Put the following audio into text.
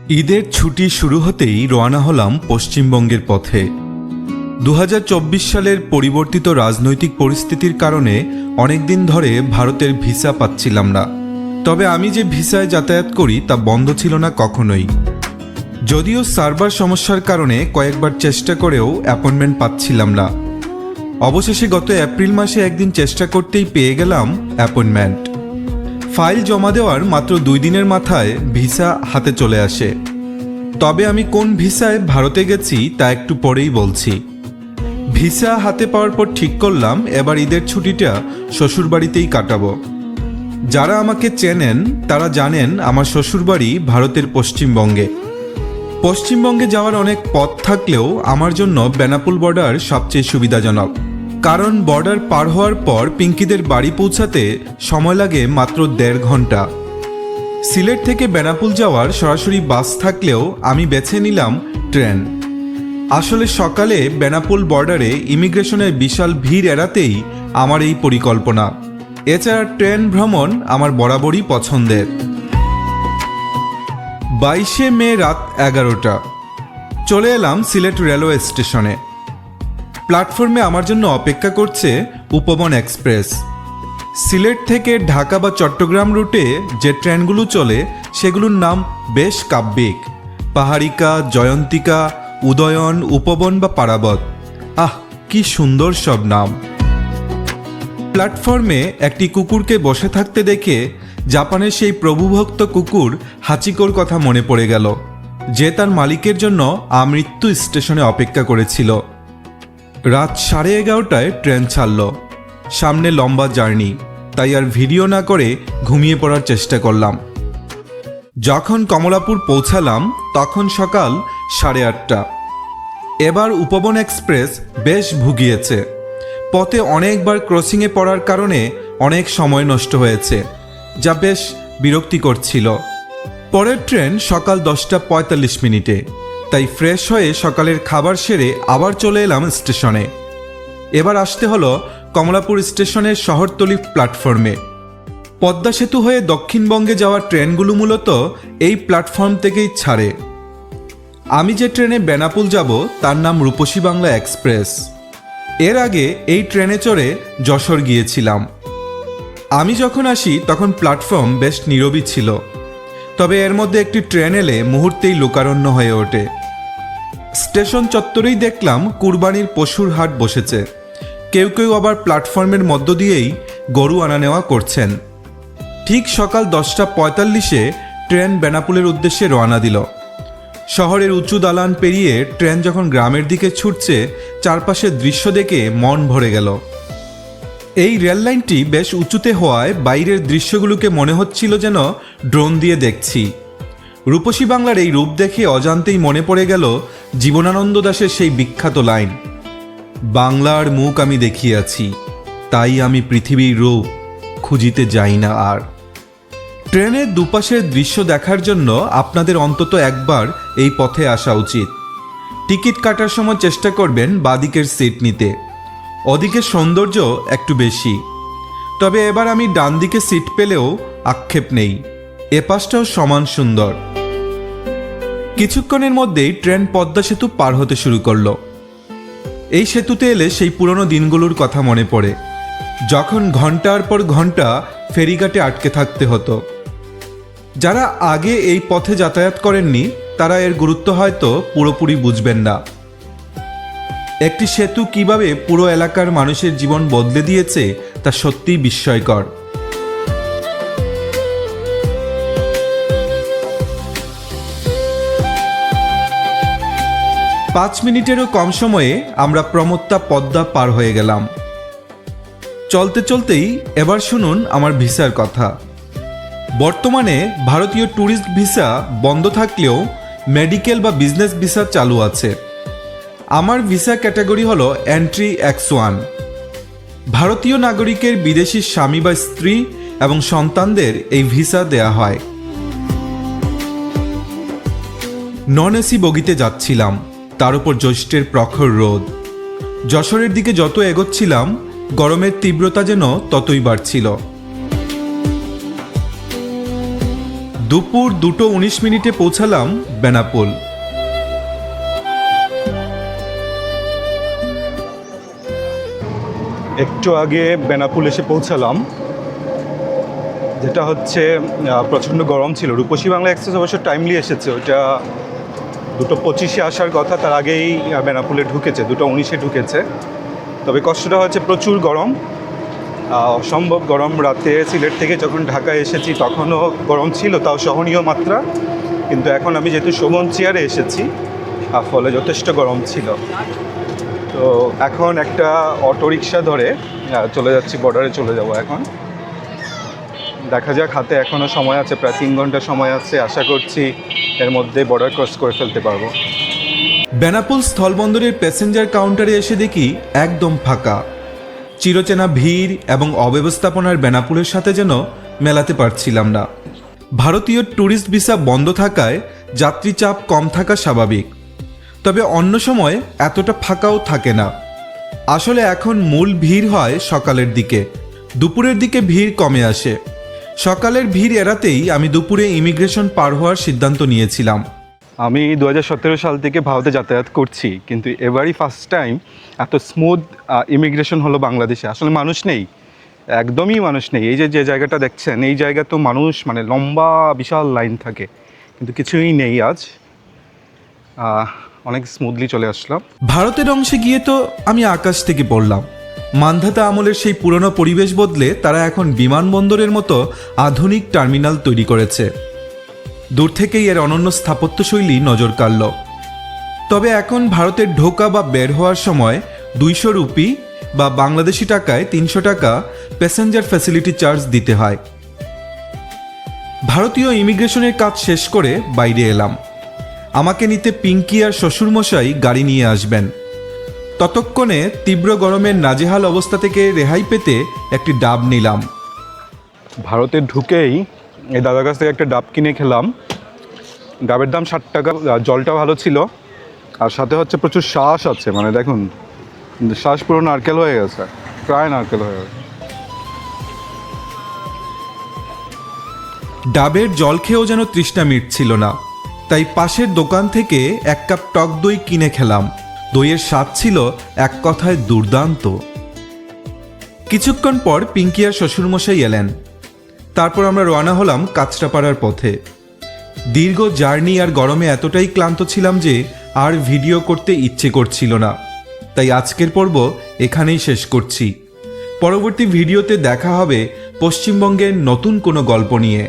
ঈদের ছুটি শুরু হতেই রওনা হলাম পশ্চিমবঙ্গের পথে। 2024 সালের পরিবর্তিত রাজনৈতিক পরিস্থিতির কারণে অনেক দিন ধরে ভারতের ভিসা পাচ্ছিলাম না। তবে আমি যে ভিসায় যাতায়াত করি তা বন্ধ ছিল না কখনোই। যদিও সার্ভার সমস্যার কারণে কয়েকবার চেষ্টা করেও অ্যাপয়েন্টমেন্ট পাচ্ছিলাম না। অবশেষে গত এপ্রিল মাসে একদিন চেষ্টা করতেই পেয়ে গেলাম অ্যাপয়েন্টমেন্ট। ফাইল জমা দেওয়ার মাত্র 2 দিনের মাথায় ভিসা হাতে চলে আসে। তবে আমি কোন ভিসায় ভারতে গেছি তা একটু পরেই বলছি। ভিসা হাতে পাওয়ার পর ঠিক করলাম এবার ঈদের ছুটিটা শ্বশুরবাড়িতেই কাটাবো। যারা আমাকে চেনেন তারা জানেন আমার শ্বশুরবাড়ি ভারতের পশ্চিমবঙ্গে। পশ্চিমবঙ্গে যাওয়ার অনেক পথ থাকলেও আমার জন্য বেনাপোল বর্ডার সবচেয়ে সুবিধাজনক, কারণ বর্ডার পার হওয়ার পর পিঙ্কিদের বাড়ি পৌঁছাতে সময় লাগে মাত্র 1.5 ঘন্টা। সিলেট থেকে বেনাপোল যাওয়ার সরাসরি বাস থাকলেও আমি বেছে নিলাম ট্রেন। আসলে সকালে বেনাপোল বর্ডারে ইমিগ্রেশনের বিশাল ভিড় এড়াতেই আমার এই পরিকল্পনা। এছাড়া ট্রেন ভ্রমণ আমার বরাবরই পছন্দের। 22শে মে রাত 11টা চলে এলাম সিলেট রেলওয়ে স্টেশনে। প্ল্যাটফর্মে আমার জন্য অপেক্ষা করছে উপবন এক্সপ্রেস। সিলেট থেকে ঢাকা বা চট্টগ্রাম রুটে যে ট্রেনগুলো চলে সেগুলোর নাম বেশ কাব্যিক। পাহাড়িকা, জয়ন্তিকা, উদয়ন, উপবন বা পারাবত। কি সুন্দর সব নাম। প্ল্যাটফর্মে একটি কুকুরকে বসে থাকতে দেখে জাপানের সেই প্রভুভক্ত কুকুর হাচিকোর কথা মনে পড়ে গেল, যে তার মালিকের জন্য আমৃত্যু স্টেশনে অপেক্ষা করেছিল। রাত 11:30টায় ট্রেন ছাড়ল। সামনে লম্বা জার্নি, তাই আর ভিডিও না করে ঘুমিয়ে পড়ার চেষ্টা করলাম। যখন কমলাপুর পৌঁছালাম তখন সকাল 8:30। এবার উপবন এক্সপ্রেস বেশ ভুগিয়েছে। পথে অনেকবার ক্রসিংয়ে পড়ার কারণে অনেক সময় নষ্ট হয়েছে, যা বেশ বিরক্তিকর ছিল। পরের ট্রেন সকাল 10:45, তাই ফ্রেশ হয়ে সকালের খাবার সেরে আবার চলে এলাম স্টেশনে। এবার আসতে হলো কমলাপুর স্টেশনের শহরতলি প্ল্যাটফর্মে। পদ্মা সেতু হয়ে দক্ষিণবঙ্গে যাওয়া ট্রেনগুলো মূলত এই প্ল্যাটফর্ম থেকেই ছাড়ে। আমি যে ট্রেনে বেনাপোল যাব তার নাম রূপসী বাংলা এক্সপ্রেস। এর আগে এই ট্রেনে চড়ে যশোর গিয়েছিলাম। আমি যখন আসি তখন প্ল্যাটফর্ম বেশ নীরবই ছিল, তবে এর মধ্যে একটি ট্রেন এলে মুহূর্তেই লোকারণ্য হয়ে ওঠে। স্টেশন চত্বরেই দেখলাম কুরবানির পশুর হাট বসেছে। কেউ কেউ আবার প্ল্যাটফর্মের মধ্য দিয়েই গরু আনা নেওয়া করছেন। ঠিক সকাল 10:45-এ ট্রেন বেনাপোলের উদ্দেশ্যে রওনা দিল। শহরের উঁচু দালান পেরিয়ে ট্রেন যখন গ্রামের দিকে ছুটছে, চারপাশের দৃশ্য দেখে মন ভরে গেল। এই রেল লাইনটি বেশ উঁচুতে হওয়ায় বাইরের দৃশ্যগুলোকে মনে হচ্ছিল যেন ড্রোন দিয়ে দেখছি। রূপসী বাংলার এই রূপ দেখে অজান্তেই মনে পড়ে গেল জীবনানন্দ দাশের সেই বিখ্যাত লাইন, বাংলার মুখ আমি দেখিয়াছি, তাই আমি পৃথিবীর রূপ খুঁজিতে যাই না আর। ট্রেনের দুপাশের দৃশ্য দেখার জন্য আপনাদের অন্তত একবার এই পথে আসা উচিত। টিকিট কাটার সময় চেষ্টা করবেন বাঁদিকের সিট নিতে, ওদিকে সৌন্দর্য একটু বেশি। তবে এবার আমি ডান দিকে সিট পেলেও আক্ষেপ নেই, এপাশটাও সমান সুন্দর। কিছুক্ষণের মধ্যেই ট্রেন পদ্মা সেতু পার হতে শুরু করলো। এই সেতুতে এলে সেই পুরনো দিনগুলোর কথা মনে পড়ে, যখন ঘন্টার পর ঘন্টা ফেরিঘাটে আটকে থাকতে হতো। যারা আগে এই পথে যাতায়াত করেননি তারা এর গুরুত্ব হয়তো পুরোপুরি বুঝবেন না। একটি সেতু কিভাবে পুরো এলাকার মানুষের জীবন বদলে দিয়েছে তা সত্যিই বিস্ময়কর। পাঁচ মিনিটেরও কম সময়ে আমরা প্রমত্তা পদ্মা পার হয়ে গেলাম। চলতে চলতেই এবার শুনুন আমার ভিসার কথা। বর্তমানে ভারতীয় ট্যুরিস্ট ভিসা বন্ধ থাকলেও মেডিকেল বা বিজনেস ভিসা চালু আছে। আমার ভিসা ক্যাটাগরি হলো এন্ট্রি X1। ভারতীয় নাগরিকের বিদেশি স্বামী বা স্ত্রী এবং সন্তানদের এই ভিসা দেয়া হয়। নন এসি বগিতে যাচ্ছিলাম, তার উপর জ্যৈষ্ঠের প্রখর রোদ। যশোরের দিকে যত এগোচ্ছিলাম গরমের তীব্রতা যেন ততই বাড়ছিল। দুপুর 2:19 পৌঁছালাম বেনাপোল। একটু আগে বেনাপোল এসে পৌঁছালাম, যেটা হচ্ছে প্রচণ্ড গরম ছিল। রূপসী বাংলা এক্সপ্রেস অবশ্য টাইমলি এসেছে, ওইটা 2:25 আসার কথা, তার আগেই বেনাপোলে ঢুকেছে, 2:19 ঢুকেছে। তবে কষ্টটা হচ্ছে প্রচুর গরম, অসম্ভব গরম। রাতে সিলেট থেকে যখন ঢাকায় এসেছি তখনও গরম ছিল, তাও সহনীয় মাত্রা। কিন্তু এখন আমি যেহেতু শোভন চেয়ারে এসেছি, ফলে যথেষ্ট গরম ছিল। তো এখন একটা অটোরিকশা ধরে চলে যাচ্ছি, বর্ডারে চলে যাব এখন। দেখা যাক, হাতে এখনও সময় আছে, প্রায় 3 ঘন্টা সময় আছে। আশা করছি এর মধ্যে বর্ডার ক্রস করে ফেলতে পারবো। বেনাপোল স্থলবন্দরের প্যাসেঞ্জার কাউন্টারে এসে দেখি একদম ফাঁকা। চিরচেনা ভিড় এবং অব্যবস্থাপনার বেনাপোলের সাথে যেন মেলাতে পারছিলাম না। ভারতীয় ট্যুরিস্ট ভিসা বন্ধ থাকায় যাত্রী চাপ কম থাকা স্বাভাবিক, তবে অন্য সময় এতটা ফাঁকাও থাকে না। আসলে এখন মূল ভিড় হয় সকালের দিকে, দুপুরের দিকে ভিড় কমে আসে। সকালের ভিড় এড়াতেই আমি দুপুরে ইমিগ্রেশন পার হওয়ার সিদ্ধান্ত নিয়েছিলাম। আমি 2017 সাল থেকে ভারতে যাতায়াত করছি, কিন্তু এবারই ফার্স্ট টাইম এত স্মুথ ইমিগ্রেশন হলো বাংলাদেশে। আসলে মানুষ নেই, একদমই মানুষ নেই। এই যে জায়গাটা দেখছেন, এই জায়গা তো মানুষ মানে লম্বা বিশাল লাইন থাকে, কিন্তু কিছুই নেই আজ। অনেক স্মুথলি চলে আসলাম। ভারতের অংশে গিয়ে তো আমি আকাশ থেকে পড়লাম। মান্ধাতা আমলের সেই পুরনো পরিবেশ বদলে তারা এখন বিমানবন্দরের মতো আধুনিক টার্মিনাল তৈরি করেছে। দূর থেকেই এর অনন্য স্থাপত্যশৈলী নজর কাড়ল। তবে এখন ভারতের ঢোকা বা বের হওয়ার সময় 200 রুপি বা বাংলাদেশি টাকায় 300 টাকা প্যাসেঞ্জার ফ্যাসিলিটি চার্জ দিতে হয়। ভারতীয় ইমিগ্রেশনের কাজ শেষ করে বাইরে এলাম। আমাকে নিতে পিঙ্কি আর শ্বশুরমশাই গাড়ি নিয়ে আসবেন। ততক্ষণে তীব্র গরমের নাজেহাল অবস্থা থেকে রেহাই পেতে একটি ডাব নিলাম। ভারতে ঢুকেই এই দাদার কাছ থেকে একটা ডাব কিনে খেলাম। ডাবের দাম 60 টাকা। জলটা ভালো ছিল, আর সাথে হচ্ছে প্রচুর শ্বাস আছে, মানে দেখুন শ্বাস পুরো নারকেল হয়ে গেছে, প্রায় নারকেল হয়ে গেছে। ডাবের জল খেয়েও যেন তৃষ্ণা মিটছিল না, তাই পাশের দোকান থেকে 1 কাপ টক দই কিনে খেলাম। দইয়ের স্বাদ ছিল এক কথায় দুর্দান্ত। কিছুক্ষণ পর পিঙ্কি আর শ্বশুরমশাই এলেন। তারপর আমরা রওনা হলাম কাঁচরাপাড়ার পথে। দীর্ঘ জার্নি আর গরমে এতটাই ক্লান্ত ছিলাম যে আর ভিডিও করতে ইচ্ছে করছিল না, তাই আজকের পর্ব এখানেই শেষ করছি। পরবর্তী ভিডিওতে দেখা হবে পশ্চিমবঙ্গের নতুন কোনো গল্প নিয়ে।